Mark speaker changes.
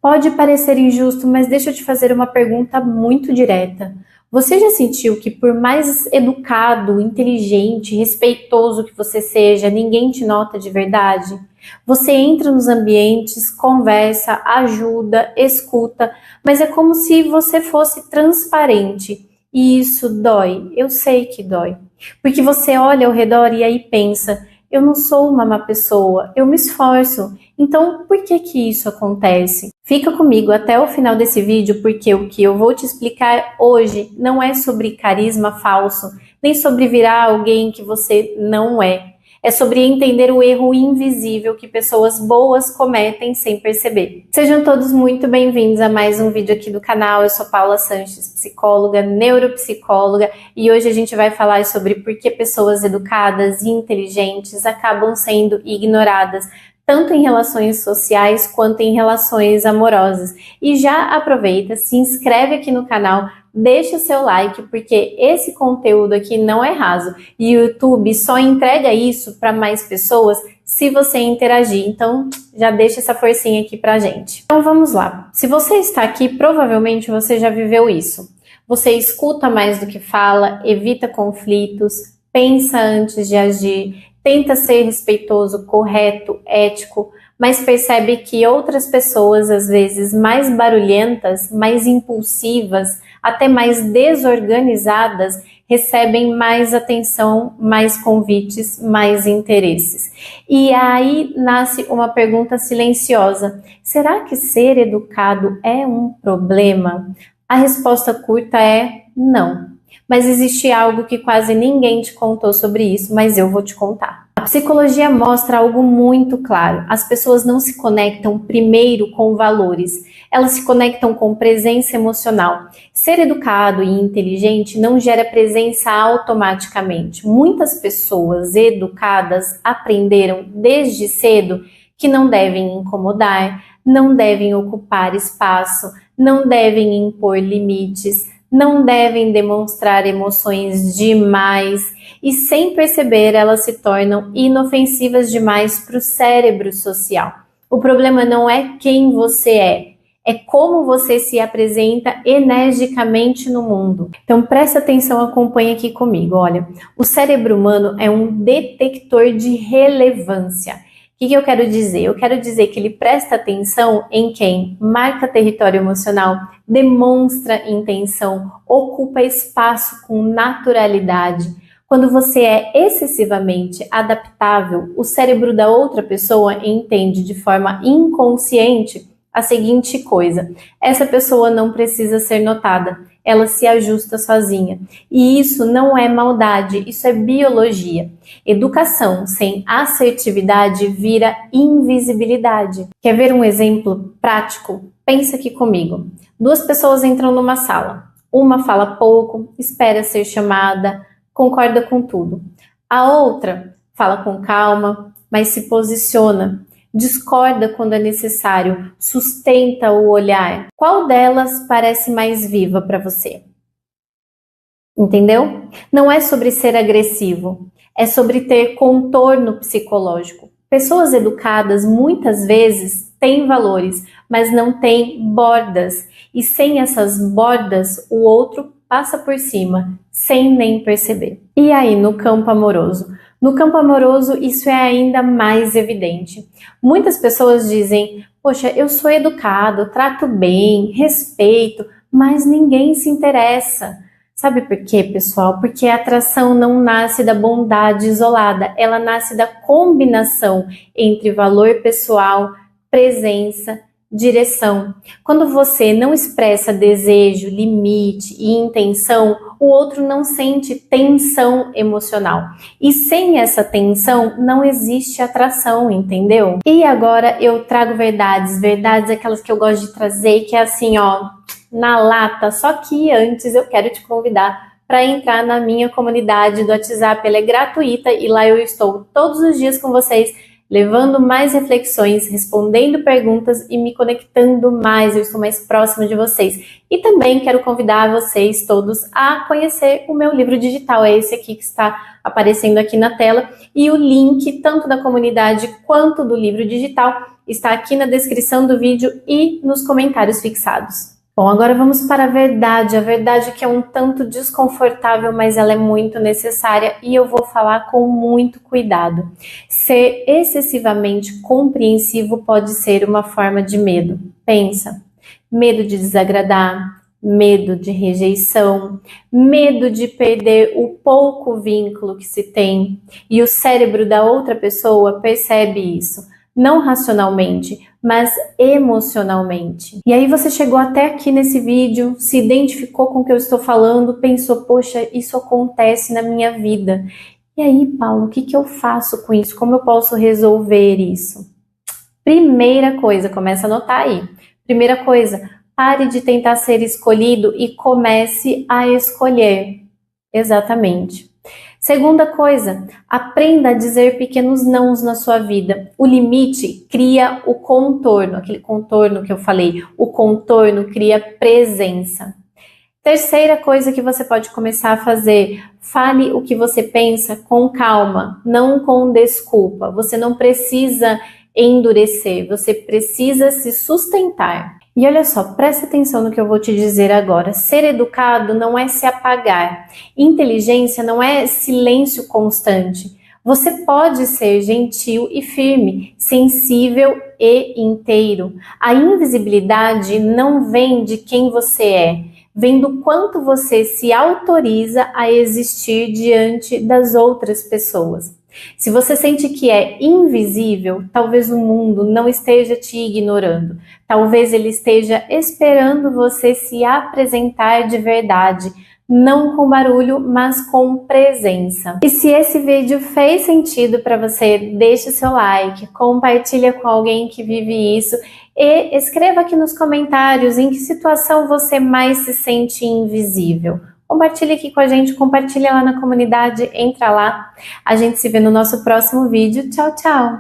Speaker 1: Pode parecer injusto, mas deixa eu te fazer uma pergunta muito direta. Você já sentiu que por mais educado, inteligente, respeitoso que você seja, ninguém te nota de verdade? Você entra nos ambientes, conversa, ajuda, escuta, mas é como se você fosse transparente. E isso dói, eu sei que dói. Porque você olha ao redor e aí pensa, eu não sou uma má pessoa, eu me esforço. Então, por que que isso acontece? Fica comigo até o final desse vídeo, porque o que eu vou te explicar hoje não é sobre carisma falso, nem sobre virar alguém que você não é. É sobre entender o erro invisível que pessoas boas cometem sem perceber. Sejam todos muito bem-vindos a mais um vídeo aqui do canal. Eu sou Paula Sanches, psicóloga, neuropsicóloga, e hoje a gente vai falar sobre por que pessoas educadas e inteligentes acabam sendo ignoradas, tanto em relações sociais quanto em relações amorosas. E já aproveita, se inscreve aqui no canal, deixa o seu like, porque esse conteúdo aqui não é raso. E o YouTube só entrega isso para mais pessoas se você interagir. Então, já deixa essa forcinha aqui pra gente. Então, vamos lá. Se você está aqui, provavelmente você já viveu isso. Você escuta mais do que fala, evita conflitos, pensa antes de agir, tenta ser respeitoso, correto, ético, mas percebe que outras pessoas, às vezes mais barulhentas, mais impulsivas, até mais desorganizadas, recebem mais atenção, mais convites, mais interesses. E aí nasce uma pergunta silenciosa: será que ser educado é um problema? A resposta curta é não. Mas existe algo que quase ninguém te contou sobre isso, mas eu vou te contar. A psicologia mostra algo muito claro. As pessoas não se conectam primeiro com valores, elas se conectam com presença emocional. Ser educado e inteligente não gera presença automaticamente. Muitas pessoas educadas aprenderam desde cedo que não devem incomodar, não devem ocupar espaço, não devem impor limites, não devem demonstrar emoções demais, e sem perceber elas se tornam inofensivas demais para o cérebro social. O problema não é quem você é como você se apresenta energicamente no mundo. Então presta atenção, acompanha aqui comigo. Olha, o cérebro humano é um detector de relevância. O que eu quero dizer? Eu quero dizer que ele presta atenção em quem marca território emocional, demonstra intenção, ocupa espaço com naturalidade. Quando você é excessivamente adaptável, o cérebro da outra pessoa entende de forma inconsciente a seguinte coisa: essa pessoa não precisa ser notada, ela se ajusta sozinha. E isso não é maldade, isso é biologia. Educação sem assertividade vira invisibilidade. Quer ver um exemplo prático? Pensa aqui comigo. Duas pessoas entram numa sala. Uma fala pouco, espera ser chamada, concorda com tudo. A outra fala com calma, mas se posiciona. Discorda quando é necessário, sustenta o olhar. Qual delas parece mais viva para você? Entendeu? Não é sobre ser agressivo, é sobre ter contorno psicológico. Pessoas educadas muitas vezes têm valores, mas não têm bordas. E sem essas bordas, o outro passa por cima, sem nem perceber. E aí, no campo amoroso? No campo amoroso, isso é ainda mais evidente. Muitas pessoas dizem: poxa, eu sou educado, trato bem, respeito, mas ninguém se interessa. Sabe por quê, pessoal? Porque a atração não nasce da bondade isolada, ela nasce da combinação entre valor pessoal, presença, direção. Quando você não expressa desejo, limite e intenção, o outro não sente tensão emocional. E sem essa tensão, não existe atração, entendeu? E agora eu trago verdades aquelas que eu gosto de trazer, que é assim, ó, na lata. Só que antes eu quero te convidar para entrar na minha comunidade do WhatsApp. Ela é gratuita e lá eu estou todos os dias com vocês, levando mais reflexões, respondendo perguntas e me conectando mais, eu estou mais próxima de vocês. E também quero convidar vocês todos a conhecer o meu livro digital, é esse aqui que está aparecendo aqui na tela, e o link tanto da comunidade quanto do livro digital está aqui na descrição do vídeo e nos comentários fixados. Bom, agora vamos para a verdade que é um tanto desconfortável, mas ela é muito necessária e eu vou falar com muito cuidado. Ser excessivamente compreensivo pode ser uma forma de medo. Pensa, medo de desagradar, medo de rejeição, medo de perder o pouco vínculo que se tem, e o cérebro da outra pessoa percebe isso. Não racionalmente, mas emocionalmente. E aí você chegou até aqui nesse vídeo, se identificou com o que eu estou falando, pensou, poxa, isso acontece na minha vida. E aí, Paulo, o que eu faço com isso? Como eu posso resolver isso? Primeira coisa, começa a anotar aí. Primeira coisa, pare de tentar ser escolhido e comece a escolher. Exatamente. Segunda coisa, aprenda a dizer pequenos nãos na sua vida. O limite cria o contorno, aquele contorno que eu falei. O contorno cria presença. Terceira coisa que você pode começar a fazer, fale o que você pensa com calma, não com desculpa. Você não precisa endurecer, você precisa se sustentar. E olha só, presta atenção no que eu vou te dizer agora. Ser educado não é se apagar. Inteligência não é silêncio constante. Você pode ser gentil e firme, sensível e inteiro. A invisibilidade não vem de quem você é, vem do quanto você se autoriza a existir diante das outras pessoas. Se você sente que é invisível, talvez o mundo não esteja te ignorando. Talvez ele esteja esperando você se apresentar de verdade, não com barulho, mas com presença. E se esse vídeo fez sentido para você, deixe seu like, compartilha com alguém que vive isso e escreva aqui nos comentários em que situação você mais se sente invisível. Compartilhe aqui com a gente, compartilha lá na comunidade, entra lá. A gente se vê no nosso próximo vídeo. Tchau, tchau!